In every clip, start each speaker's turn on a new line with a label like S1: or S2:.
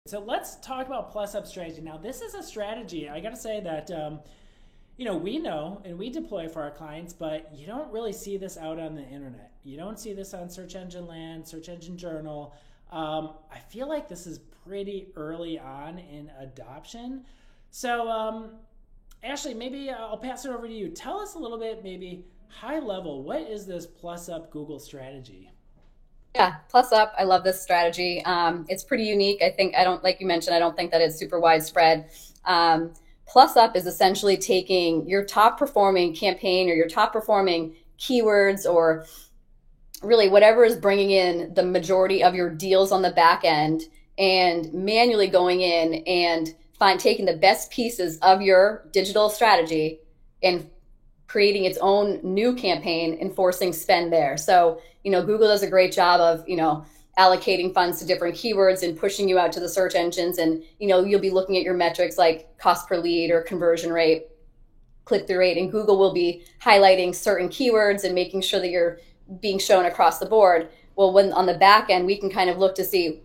S1: So let's talk about plus up strategy. Now, this is a strategy. I got to say that we know and we deploy for our clients, but you don't really see this out on the internet. You don't see this on Search Engine Land, Search Engine Journal. I feel like this is pretty early on in adoption. So, Ashley, maybe I'll pass it over to you. Tell us a little bit, maybe high level, what is this plus up Google strategy?
S2: Yeah, plus up. I love this strategy. It's pretty unique. I don't, like you mentioned, I don't think that it's super widespread. Plus up is essentially taking your top performing campaign or your top performing keywords or really whatever is bringing in the majority of your deals on the back end and manually going in and taking the best pieces of your digital strategy and creating its own new campaign and forcing spend there. So, Google does a great job of, allocating funds to different keywords and pushing you out to the search engines. And, you'll be looking at your metrics like cost per lead or conversion rate, click through rate, and Google will be highlighting certain keywords and making sure that you're being shown across the board. Well, when on the back end, we can kind of look to see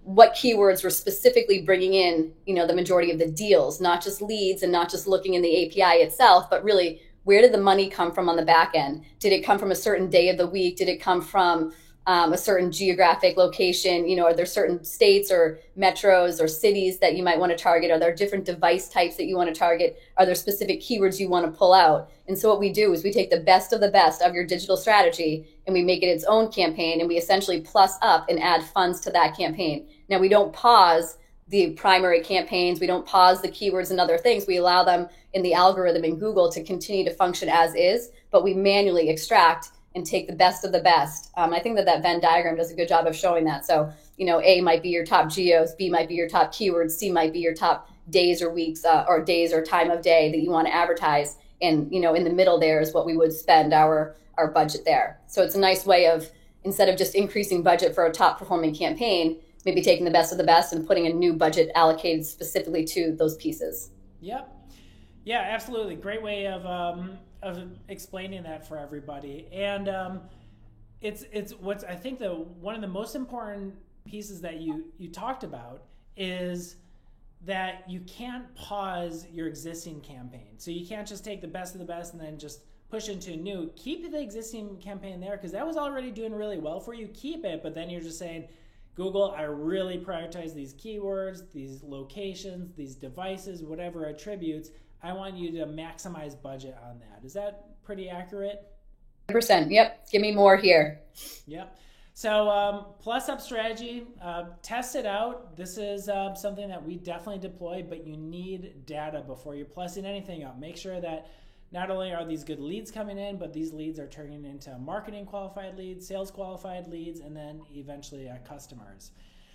S2: what keywords were specifically bringing in, the majority of the deals, not just leads and not just looking in the API itself, but really where did the money come from on the back end? Did it come from a certain day of the week? Did it come from a certain geographic location? Are there certain states or metros or cities that you might want to target? Are there different device types that you want to target? Are there specific keywords you want to pull out? And so what we do is we take the best of the best of your digital strategy and we make it its own campaign, and we essentially plus up and add funds to that campaign. Now, we don't pause the primary campaigns. We don't pause the keywords and other things. We allow them in the algorithm in Google to continue to function as is, but we manually extract and take the best of the best. I think that Venn diagram does a good job of showing that. So, A might be your top geos, B might be your top keywords, C might be your top days or weeks or days or time of day that you want to advertise. And, in the middle there is what we would spend our budget there. So it's a nice way of, instead of just increasing budget for a top performing campaign, maybe taking the best of the best and putting a new budget allocated specifically to those pieces.
S1: Yep. Yeah, absolutely. Great way of explaining that for everybody. And it's what's, I think, the one of the most important pieces that you talked about is that you can't pause your existing campaign. So you can't just take the best of the best and then just push into a new. Keep the existing campaign there because that was already doing really well for you. Keep it, but then you're just saying, Google, I really prioritize these keywords, these locations, these devices, whatever attributes. I want you to maximize budget on that. Is that pretty accurate?
S2: 100%. Yep. Give me more here.
S1: Yep. So plus up strategy, test it out. This is something that we definitely deploy, but you need data before you're plussing anything up. Make sure that not only are these good leads coming in, but these leads are turning into marketing qualified leads, sales qualified leads, and then eventually customers.